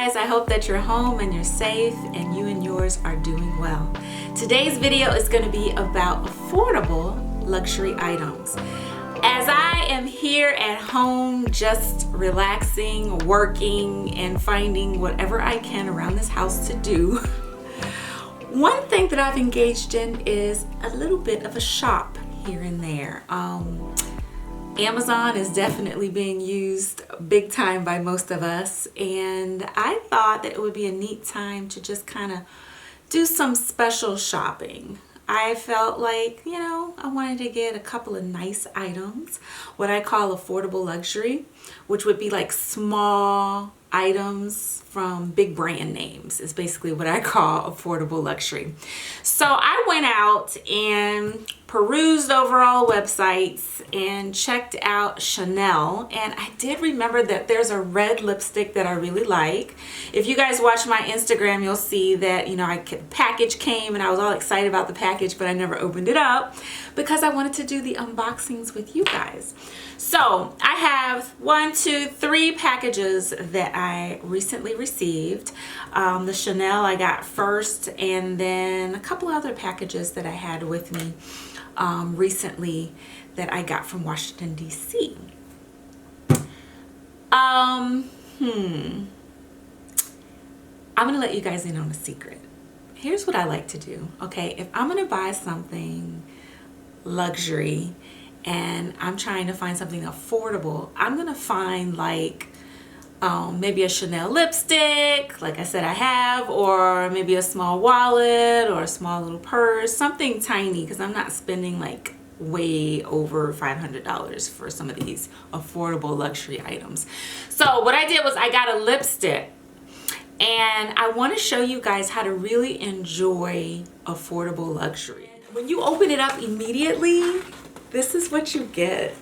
guys, I hope that you're home and you're safe and you and yours are doing well. Today's video is going to be about affordable luxury items. As I am here at home just relaxing, working, and finding whatever I can around this house to do, one thing that I've engaged in is a little bit of a shop here and there. Amazon is definitely being used big time by most of us, and I thought that it would be a neat time to just kind of do some special shopping. I felt like, I wanted to get a couple of nice items, what I call affordable luxury, which would be like small items from big brand names is basically what I call affordable luxury. So I went out and perused over all websites and checked out Chanel, and I did remember that there's a red lipstick that I really like. If you guys watch my Instagram, you'll see that the package came and I was all excited about the package, but I never opened it up because I wanted to do the unboxings with you guys. So I have 3 packages that I recently received. The Chanel I got first, and then a couple other packages that I had with me recently that I got from Washington, D.C. I'm gonna let you guys in on a secret. Here's what I like to do, okay? If I'm gonna buy something luxury and I'm trying to find something affordable, I'm gonna find like maybe a Chanel lipstick, like I said I have, or maybe a small wallet or a small little purse, something tiny, because I'm not spending like way over $500 for some of these affordable luxury items. So what I did was I got a lipstick, and I want to show you guys how to really enjoy affordable luxury. When you open it up immediately, this is what you get.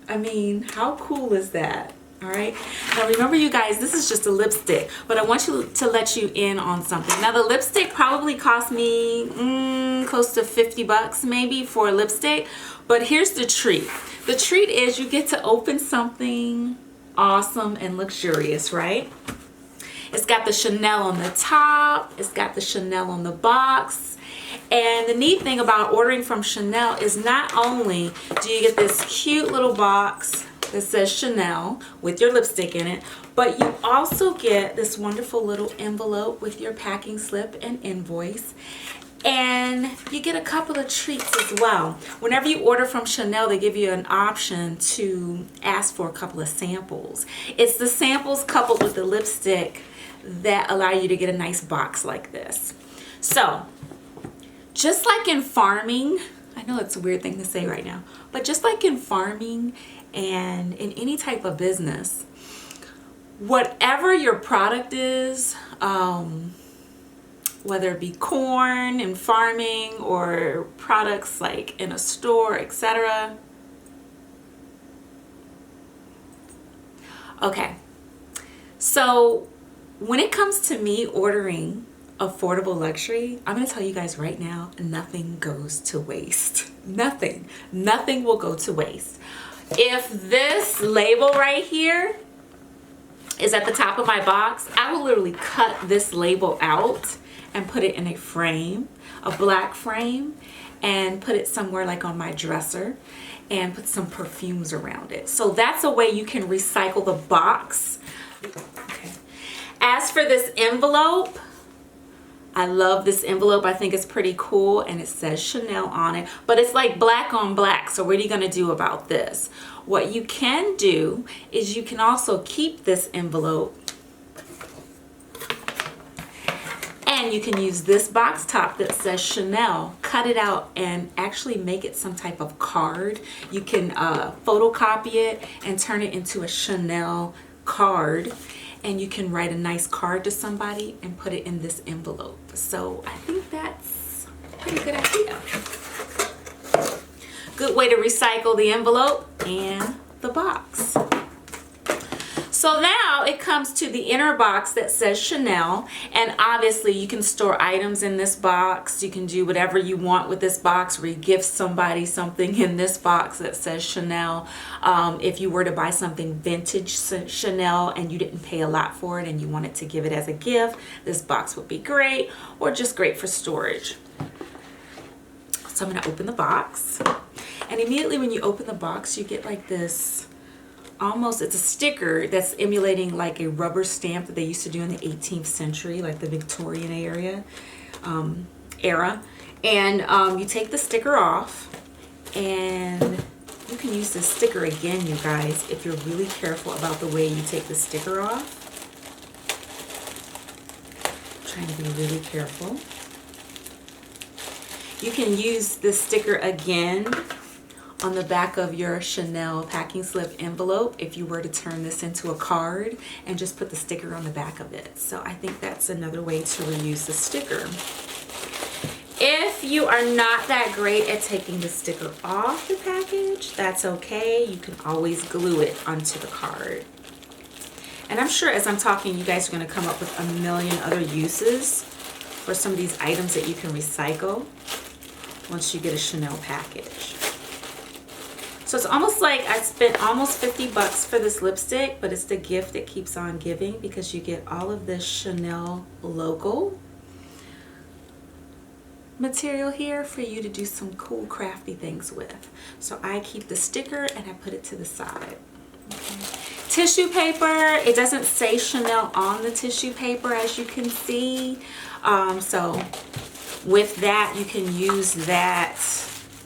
I mean, how cool is that? All right, now remember, you guys, this is just a lipstick, but I want you to let you in on something. Now the lipstick probably cost me close to 50 bucks maybe for a lipstick, but here's the treat. The treat is you get to open something awesome and luxurious, right? It's got the Chanel on the top, it's got the Chanel on the box. And the neat thing about ordering from Chanel is not only do you get this cute little box that says Chanel with your lipstick in it, but you also get this wonderful little envelope with your packing slip and invoice. And you get a couple of treats as well. Whenever you order from Chanel, they give you an option to ask for a couple of samples. It's the samples coupled with the lipstick that allow you to get a nice box like this. So, just like in farming, I know it's a weird thing to say right now, but just like in farming and in any type of business, whatever your product is, whether it be corn in farming or products like in a store, etc. Okay, so when it comes to me ordering affordable luxury, I'm going to tell you guys right now, nothing goes to waste. Nothing will go to waste. If this label right here is at the top of my box, I will literally cut this label out and put it in a frame, a black frame, and put it somewhere like on my dresser and put some perfumes around it. So that's a way you can recycle the box. Okay. As for this envelope, I love this envelope. I think it's pretty cool, and it says Chanel on it, but it's like black on black. So what are you going to do about this? What you can do is you can also keep this envelope, and you can use this box top that says Chanel, cut it out and actually make it some type of card. You can photocopy it and turn it into a Chanel card, and you can write a nice card to somebody and put it in this envelope. So I think that's a pretty good idea. Good way to recycle the envelope and the box. So So now it comes to the inner box that says Chanel, and obviously you can store items in this box. You can do whatever you want with this box, re-gift somebody something in this box that says Chanel. If you were to buy something vintage Chanel and you didn't pay a lot for it and you wanted to give it as a gift, this box would be great, or just great for storage. So I'm going to open the box, and immediately when you open the box you get like this, almost, it's a sticker that's emulating like a rubber stamp that they used to do in the 18th century, like the Victorian era. And you take the sticker off, and you can use this sticker again, you guys, if you're really careful about the way you take the sticker off. I'm trying to be really careful. You can use this sticker again on the back of your Chanel packing slip envelope if you were to turn this into a card and just put the sticker on the back of it. So I think that's another way to reuse the sticker. If you are not that great at taking the sticker off the package, that's okay. You can always glue it onto the card. And I'm sure as I'm talking, you guys are going to come up with a million other uses for some of these items that you can recycle once you get a Chanel package. So it's almost like I spent almost 50 bucks for this lipstick, but it's the gift that keeps on giving because you get all of this Chanel logo material here for you to do some cool crafty things with. So I keep the sticker and I put it to the side. Okay. Tissue paper, it doesn't say Chanel on the tissue paper, as you can see. So with that, you can use that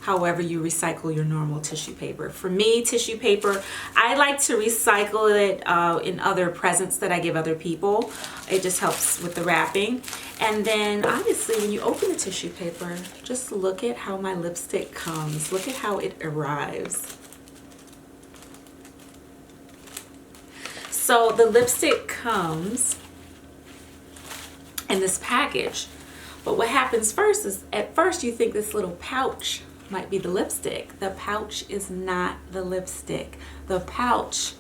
however you recycle your normal tissue paper. For me, tissue paper, I like to recycle it in other presents that I give other people. It just helps with the wrapping. And then obviously when you open the tissue paper, just look at how my lipstick comes. Look at how it arrives. So the lipstick comes in this package. But what happens first is, at first you think this little pouch might be the lipstick. The pouch is not the lipstick. The pouch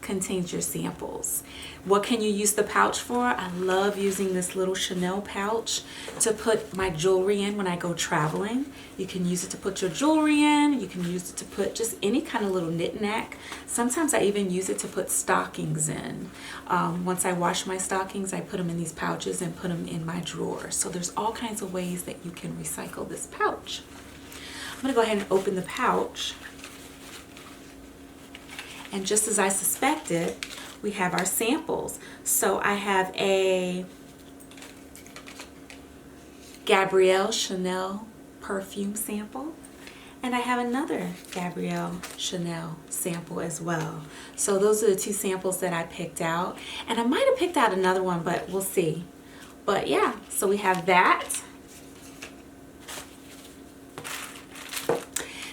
contains your samples. What can you use the pouch for? I love using this little Chanel pouch to put my jewelry in when I go traveling. You can use it to put your jewelry in. You can use it to put just any kind of little knick-knack. Sometimes I even use it to put stockings in. Once I wash my stockings, I put them in these pouches and put them in my drawer. So there's all kinds of ways that you can recycle this pouch. I'm going to go ahead and open the pouch. And just as I suspected, we have our samples. So I have a Gabrielle Chanel perfume sample, and I have another Gabrielle Chanel sample as well. So those are the two samples that I picked out. And I might have picked out another one, but we'll see. But yeah, so we have that.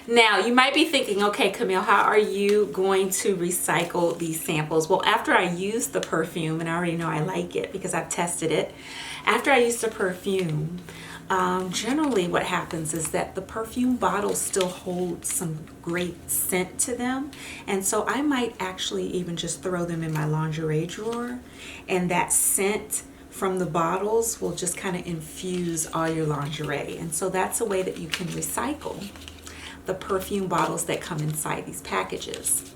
Now, you might be thinking, okay, Camille, how are you going to recycle these samples? Well, after I use the perfume, and I already know I like it because I've tested it. After I use the perfume, generally what happens is that the perfume bottles still hold some great scent to them. And so I might actually even just throw them in my lingerie drawer, and that scent from the bottles will just kind of infuse all your lingerie. And so that's a way that you can recycle the perfume bottles that come inside these packages.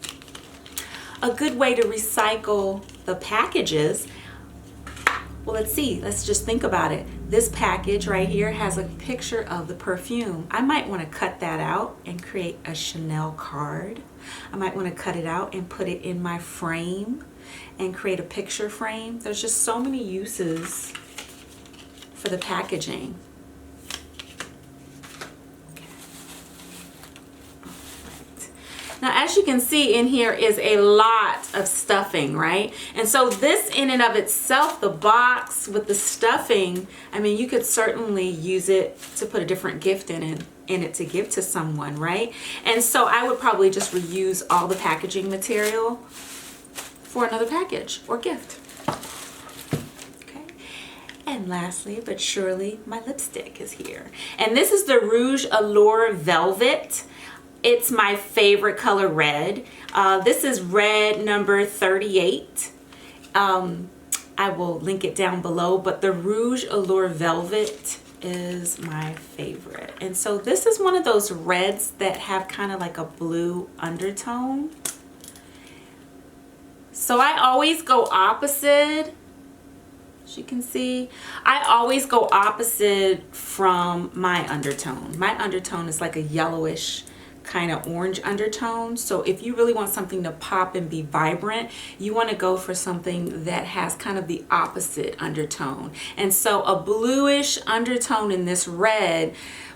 A good way to recycle the packages, well, let's see, let's just think about it. This package right here has a picture of the perfume. I might want to cut that out and create a Chanel card. I might want to cut it out and put it in my frame and create a picture frame. There's just so many uses for the packaging. Now, as you can see, in here is a lot of stuffing, right? And so this in and of itself, the box with the stuffing, I mean, you could certainly use it to put a different gift in it to give to someone, right? And so I would probably just reuse all the packaging material for another package or gift. Okay. And lastly, but surely, my lipstick is here. And this is the Rouge Allure Velvet. It's my favorite color, red. This is red number 38. I will link it down below, but the Rouge Allure Velvet is my favorite. And so this is one of those reds that have kind of like a blue undertone. So I always go opposite. As you can see, I always go opposite from my undertone. My undertone is like a yellowish kind of orange undertone. So if you really want something to pop and be vibrant, you want to go for something that has kind of the opposite undertone. And so a bluish undertone in this red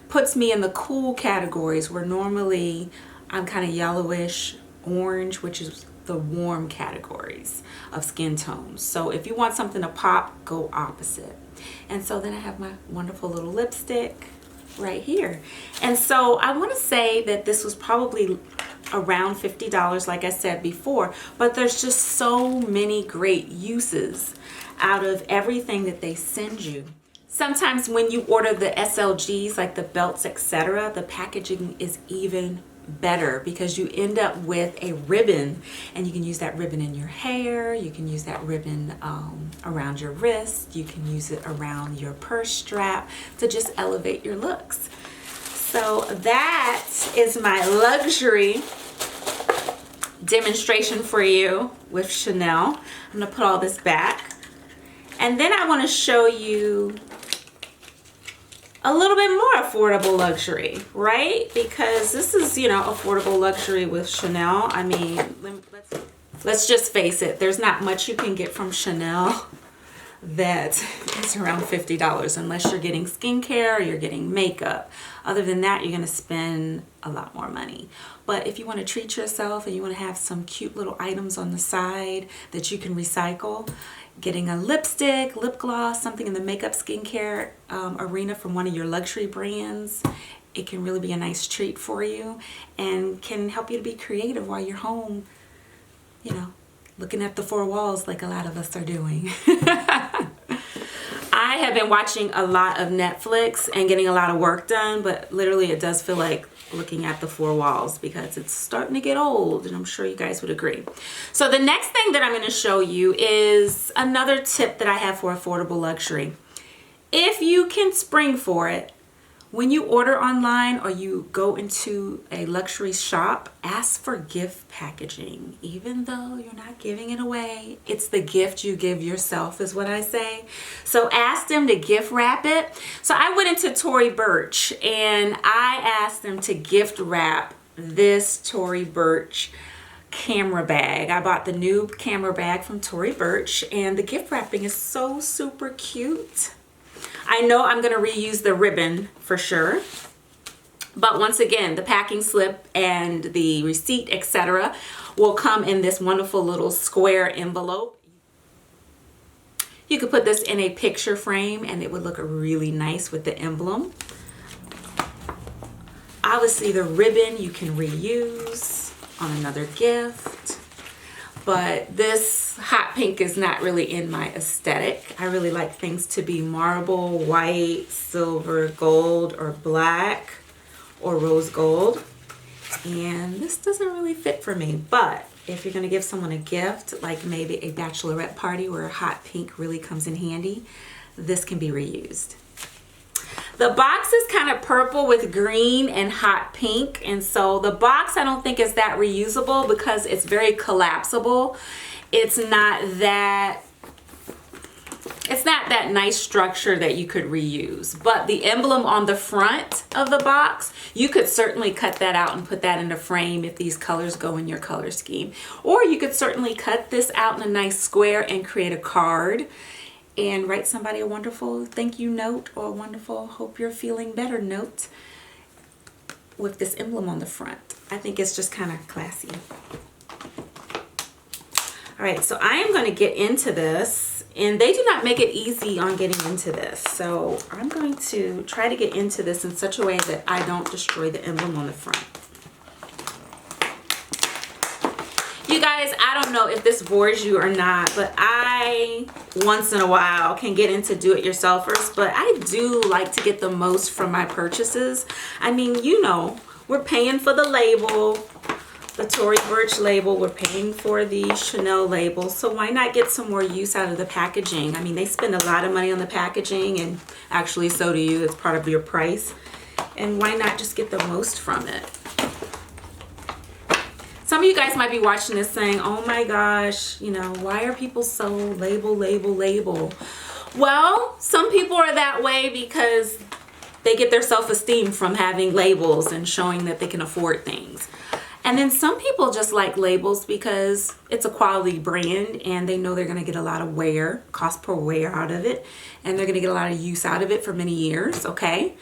puts me in the cool categories, where normally I'm kind of yellowish orange, which is the warm categories of skin tones. So if you want something to pop, go opposite. And so then I have my wonderful little lipstick right here. And so I want to say that this was probably around $50, like I said before, but there's just so many great uses out of everything that they send you. Sometimes when you order the SLGs, like the belts, etc., the packaging is even better, because you end up with a ribbon, and you can use that ribbon in your hair, you can use that ribbon around your wrist, you can use it around your purse strap to just elevate your looks. So that is my luxury demonstration for you with Chanel. I'm gonna put all this back, and then I want to show you a little bit more affordable luxury, right? Because this is, you know, affordable luxury with Chanel. I mean, let's just face it, there's not much you can get from Chanel that is around $50, unless you're getting skincare or you're getting makeup. Other than that, you're gonna spend a lot more money. But if you wanna treat yourself and you wanna have some cute little items on the side that you can recycle, getting a lipstick, lip gloss, something in the makeup skincare arena from one of your luxury brands, it can really be a nice treat for you and can help you to be creative while you're home, you know, looking at the four walls like a lot of us are doing. I have been watching a lot of Netflix and getting a lot of work done, but literally it does feel like looking at the four walls, because it's starting to get old, and I'm sure you guys would agree. So the next thing that I'm going to show you is another tip that I have for affordable luxury. If you can spring for it, when you order online or you go into a luxury shop, ask for gift packaging. Even though you're not giving it away, it's the gift you give yourself, is what I say. So ask them to gift wrap it. So I went into Tory Burch and I asked them to gift wrap this Tory Burch camera bag. I bought the new camera bag from Tory Burch, and the gift wrapping is so super cute. I know I'm going to reuse the ribbon for sure, but once again, the packing slip and the receipt, etc., will come in this wonderful little square envelope. You could put this in a picture frame and it would look really nice with the emblem. Obviously, the ribbon you can reuse on another gift. But this hot pink is not really in my aesthetic. I really like things to be marble, white, silver, gold, or black, or rose gold. And this doesn't really fit for me. But if you're going to give someone a gift, like maybe a bachelorette party where hot pink really comes in handy, this can be reused. The box is kind of purple with green and hot pink, and so the box I don't think is that reusable because it's very collapsible. It's not that nice structure that you could reuse. But the emblem on the front of the box, you could certainly cut that out and put that in a frame if these colors go in your color scheme. Or you could certainly cut this out in a nice square and create a card and write somebody a wonderful thank you note or a wonderful hope you're feeling better note with this emblem on the front. I think it's just kind of classy. All right, so I am going to get into this, and they do not make it easy on getting into this. So I'm going to try to get into this in such a way that I don't destroy the emblem on the front. You guys, I don't know if this bores you or not, but I, once in a while, can get into do-it-yourselfers, but I do like to get the most from my purchases. I mean, you know, we're paying for the label, the Tory Burch label. We're paying for the Chanel label. So why not get some more use out of the packaging? I mean, they spend a lot of money on the packaging, and actually so do you. It's part of your price. And why not just get the most from it? Some of you guys might be watching this saying, oh my gosh, you know, why are people so label, label, label? Well, some people are that way because they get their self-esteem from having labels and showing that they can afford things. And then some people just like labels because it's a quality brand and they know they're going to get a lot of wear, cost per wear out of it, and they're going to get a lot of use out of it for many years, okay?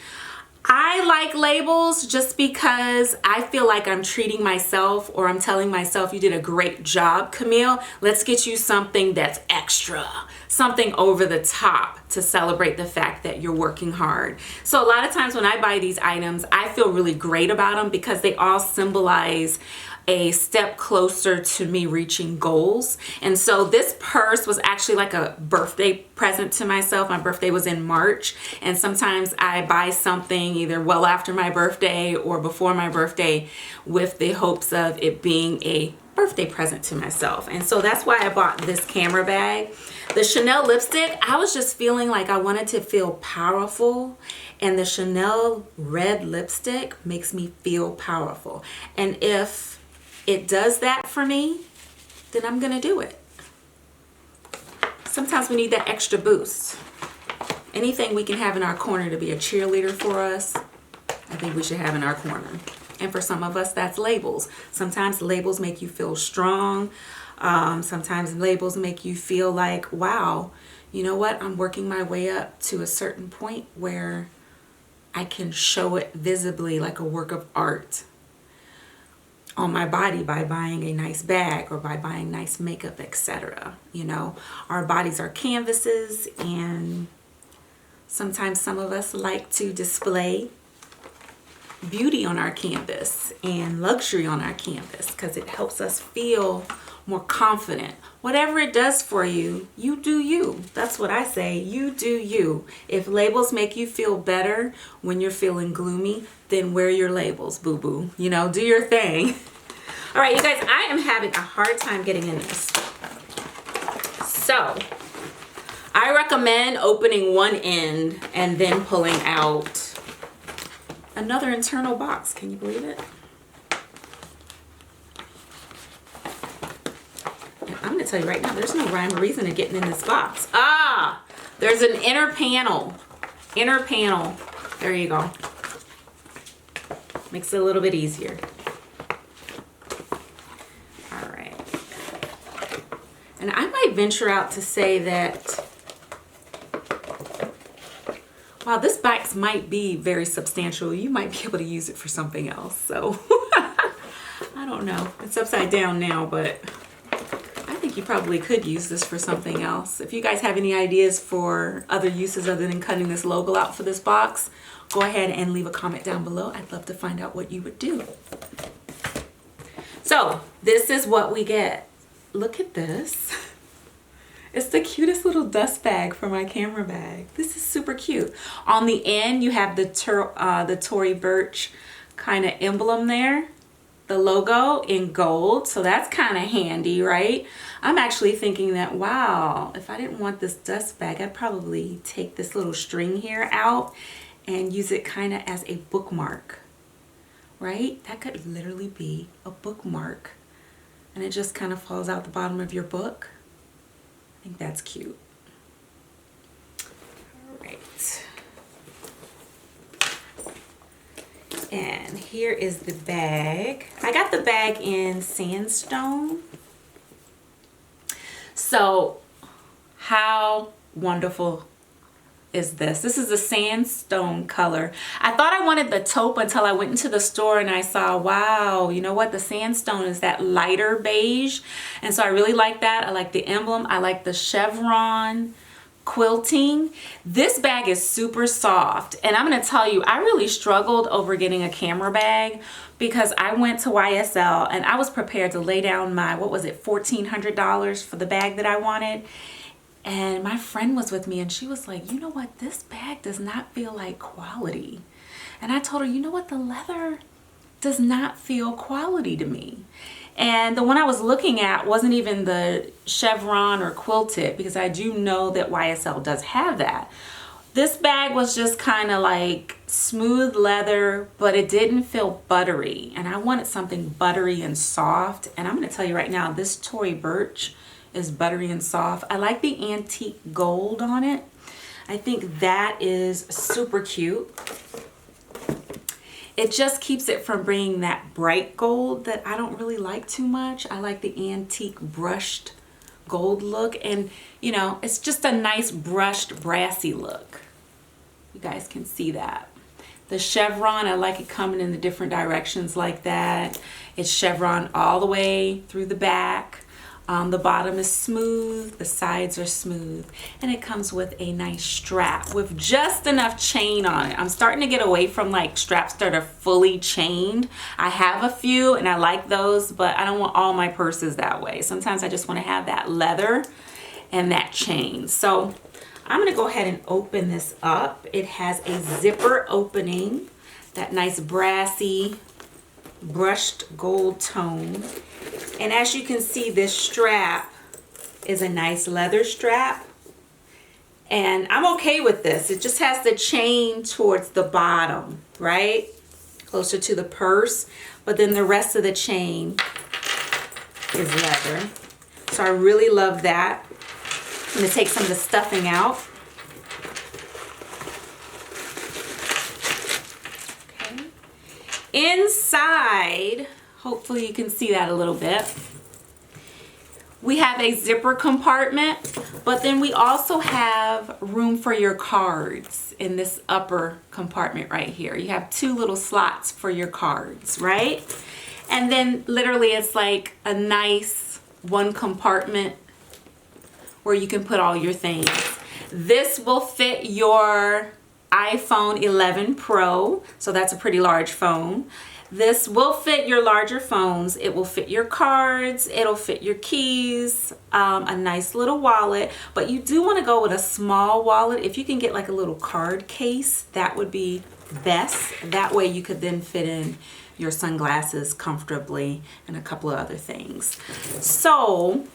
I like labels just because I feel like I'm treating myself, or I'm telling myself, you did a great job, Camille. Let's get you something that's extra, something over the top to celebrate the fact that you're working hard. So a lot of times when I buy these items, I feel really great about them because they all symbolize a step closer to me reaching goals. And so this purse was actually like a birthday present to myself. My birthday was in March, and sometimes I buy something either well after my birthday or before my birthday with the hopes of it being a birthday present to myself. And so that's why I bought this camera bag. The Chanel lipstick, I was just feeling like I wanted to feel powerful, and the Chanel red lipstick makes me feel powerful. And if it does that for me, then I'm gonna do it. Sometimes we need that extra boost. Anything we can have in our corner to be a cheerleader for us, I think we should have in our corner. And for some of us, that's labels. Sometimes labels make you feel strong. Sometimes labels make you feel like, wow, you know what? I'm working my way up to a certain point where I can show it visibly like a work of art on my body by buying a nice bag or by buying nice makeup, etc. You know, our bodies are canvases, and sometimes some of us like to display beauty on our canvas and luxury on our canvas because it helps us feel more confident. Whatever it does for you, you do you. That's what I say. You do you. If labels make you feel better when you're feeling gloomy, then wear your labels, boo-boo. You know, do your thing. All right, you guys, I am having a hard time getting in this. So, I recommend opening one end and then pulling out another internal box. Can you believe it? I'm going to tell you right now, there's no rhyme or reason to getting in this box. Ah, there's an inner panel. Inner panel. There you go. Makes it a little bit easier. All right. And I might venture out to say that, wow, this box might be very substantial. You might be able to use it for something else. So, I don't know. It's upside down now, but I think you probably could use this for something else. If you guys have any ideas for other uses other than cutting this logo out for this box, go ahead and leave a comment down below. I'd love to find out what you would do. So this is what we get. Look at this. It's the cutest little dust bag for my camera bag. This is super cute. On the end, you have the Tory Burch kind of emblem there. The logo in gold, so that's kind of handy, right? I'm actually thinking that, wow, if I didn't want this dust bag, I'd probably take this little string here out and use it kind of as a bookmark, right? That could literally be a bookmark, and it just kind of falls out the bottom of your book. I think that's cute. All right. And here is the bag. I got the bag in sandstone. So how wonderful is this? This is a sandstone color. I thought I wanted the taupe until I went into the store and I saw, wow, you know what? The sandstone is that lighter beige. And so I really like that. I like the emblem. I like the chevron quilting. This bag is super soft, and I'm going to tell you, I really struggled over getting a camera bag because I went to YSL and I was prepared to lay down my, what was it, $1,400 for the bag that I wanted. And my friend was with me and she was like, you know what, this bag does not feel like quality. And I told her, you know what, the leather does not feel quality to me. And the one I was looking at wasn't even the chevron or quilted, because I do know that YSL does have that. This bag was just kind of like smooth leather, but it didn't feel buttery. And I wanted something buttery and soft. And I'm going to tell you right now, this Tory Burch is buttery and soft. I like the antique gold on it. I think that is super cute. It just keeps it from bringing that bright gold that I don't really like too much. I like the antique brushed gold look, and you know, it's just a nice brushed brassy look. You guys can see that. The chevron, I like it coming in the different directions like that. It's chevron all the way through the back. The bottom is smooth, the sides are smooth, and it comes with a nice strap with just enough chain on it. I'm starting to get away from like straps that are fully chained. I have a few and I like those, but I don't want all my purses that way. Sometimes I just want to have that leather and that chain. So I'm gonna go ahead and open this up. It has a zipper opening, that nice brassy brushed gold tone. And as you can see, this strap is a nice leather strap. And I'm okay with this. It just has the chain towards the bottom, right? Closer to the purse. But then the rest of the chain is leather. So I really love that. I'm gonna take some of the stuffing out. Okay. Inside, hopefully you can see that a little bit, we have a zipper compartment, but then we also have room for your cards in this upper compartment right here. You have two little slots for your cards, right? And then literally it's like a nice one compartment where you can put all your things. This will fit your iPhone 11 Pro, so that's a pretty large phone. This will fit your larger phones. It will fit your cards. It'll fit your keys, a nice little wallet. But you do want to go with a small wallet. If you can get like a little card case, that would be best. That way you could then fit in your sunglasses comfortably and a couple of other things. So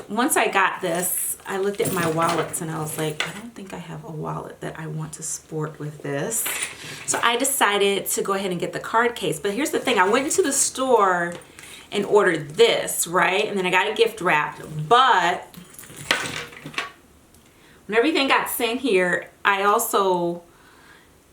once I got this, I looked at my wallets and I was like, I don't think I have a wallet that I want to sport with this. So I decided to go ahead and get the card case. But here's the thing, I went into the store and ordered this, right? And then I got it gift wrapped. But when everything got sent here, I also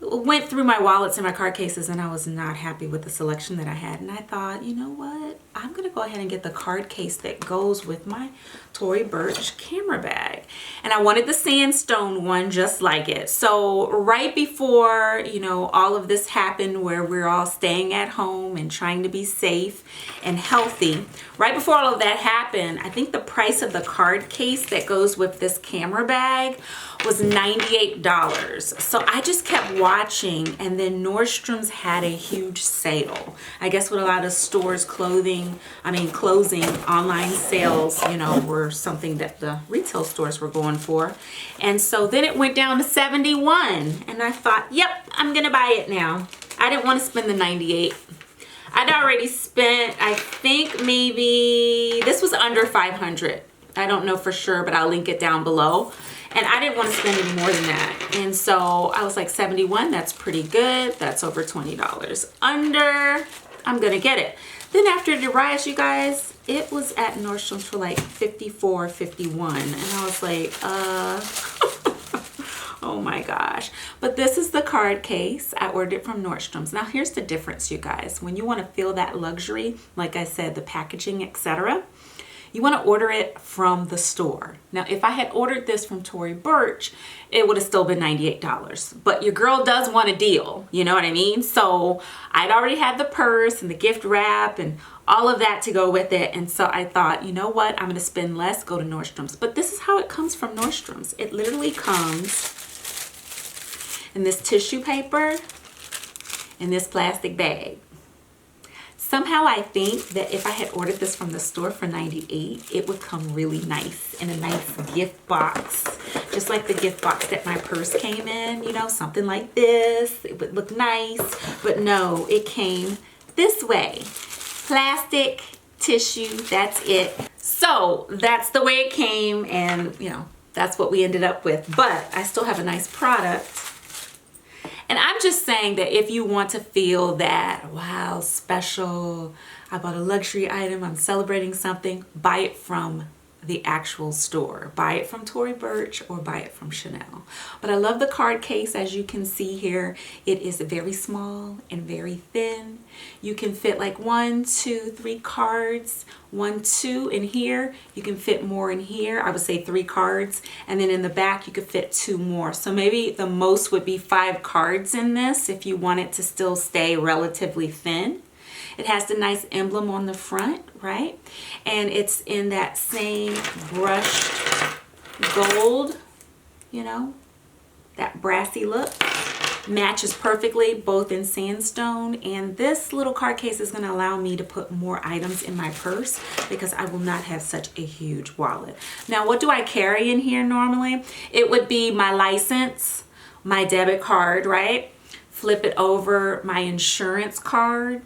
went through my wallets and my card cases, and I was not happy with the selection that I had. And I thought, you know what? I'm gonna go ahead and get the card case that goes with my Tory Burch camera bag. And I wanted the sandstone one just like it. So right before, you know, all of this happened where we're all staying at home and trying to be safe and healthy, right before all of that happened, I think the price of the card case that goes with this camera bag was $98. So I just kept watching, and then Nordstrom's had a huge sale. I guess with a lot of stores closing online sales, you know, were something that the retail stores were going for. And so then it went down to 71, and I thought, yep, I'm gonna buy it now. I didn't want to spend the 98. I'd already spent, I think maybe, this was under 500. I don't know for sure, but I'll link it down below. And I didn't want to spend any more than that. And so I was like, 71, that's pretty good. That's over $20 under. I'm gonna get it. Then after the rise, you guys, it was at Nordstrom's for like $54, $51. And I was like, oh my gosh. But this is the card case. I ordered it from Nordstrom's. Now here's the difference, you guys. When you want to feel that luxury, like I said, the packaging, etc., you want to order it from the store. Now, if I had ordered this from Tory Burch, it would have still been $98. But your girl does want a deal, you know what I mean? So I'd already had the purse and the gift wrap and all of that to go with it. And so I thought, you know what? I'm going to spend less, go to Nordstrom's. But this is how it comes from Nordstrom's. It literally comes in this tissue paper in this plastic bag. Somehow I think that if I had ordered this from the store for $98, it would come really nice in a nice gift box. Just like the gift box that my purse came in, you know, something like this. It would look nice. But no, it came this way. Plastic, tissue, that's it. So that's the way it came, and you know, that's what we ended up with. But I still have a nice product. And I'm just saying that if you want to feel that, wow, special, I bought a luxury item, I'm celebrating something, buy it from the actual store. Buy it from Tory Burch or buy it from Chanel. But I love the card case. As you can see here, it is very small and very thin. You can fit like 1, 2, 3 cards, 1, 2 in here. You can fit more in here. I would say 3 cards. And then in the back, you could fit 2 more. So maybe the most would be 5 cards in this if you want it to still stay relatively thin. It has the nice emblem on the front, right? And it's in that same brushed gold, you know, that brassy look. Matches perfectly both in sandstone, and this little card case is going to allow me to put more items in my purse because I will not have such a huge wallet. Now, what do I carry in here normally? It would be my license, my debit card, right? Flip it over, my insurance card,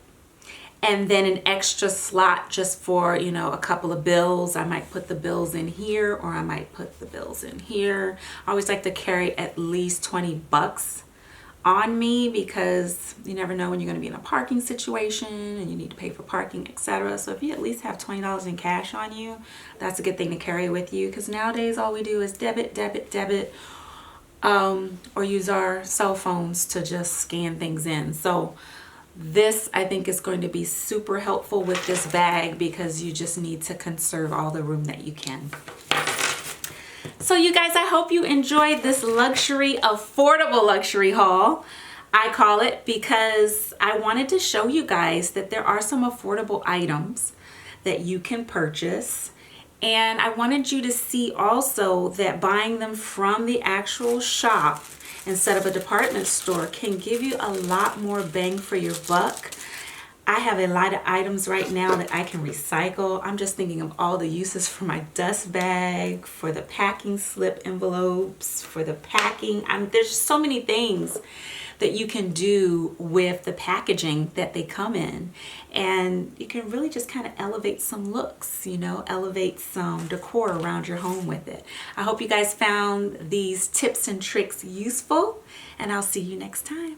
and then an extra slot just for, you know, a couple of bills. I might put the bills in here, or I might put the bills in here. I always like to carry at least 20 bucks on me because you never know when you're going to be in a parking situation and you need to pay for parking, etc. So if you at least have $20 in cash on you, that's a good thing to carry with you, because nowadays all we do is debit, debit, debit, or use our cell phones to just scan things in. So this, I think, is going to be super helpful with this bag because you just need to conserve all the room that you can. So you guys, I hope you enjoyed this luxury, affordable luxury haul. I call it because I wanted to show you guys that there are some affordable items that you can purchase. And I wanted you to see also that buying them from the actual shop instead of a department store can give you a lot more bang for your buck. I have a lot of items right now that I can recycle. I'm just thinking of all the uses for my dust bag, for the packing slip envelopes, for the packing. There's so many things that you can do with the packaging that they come in, and you can really just kind of elevate some looks, you know, elevate some decor around your home with it. I hope you guys found these tips and tricks useful, and I'll see you next time.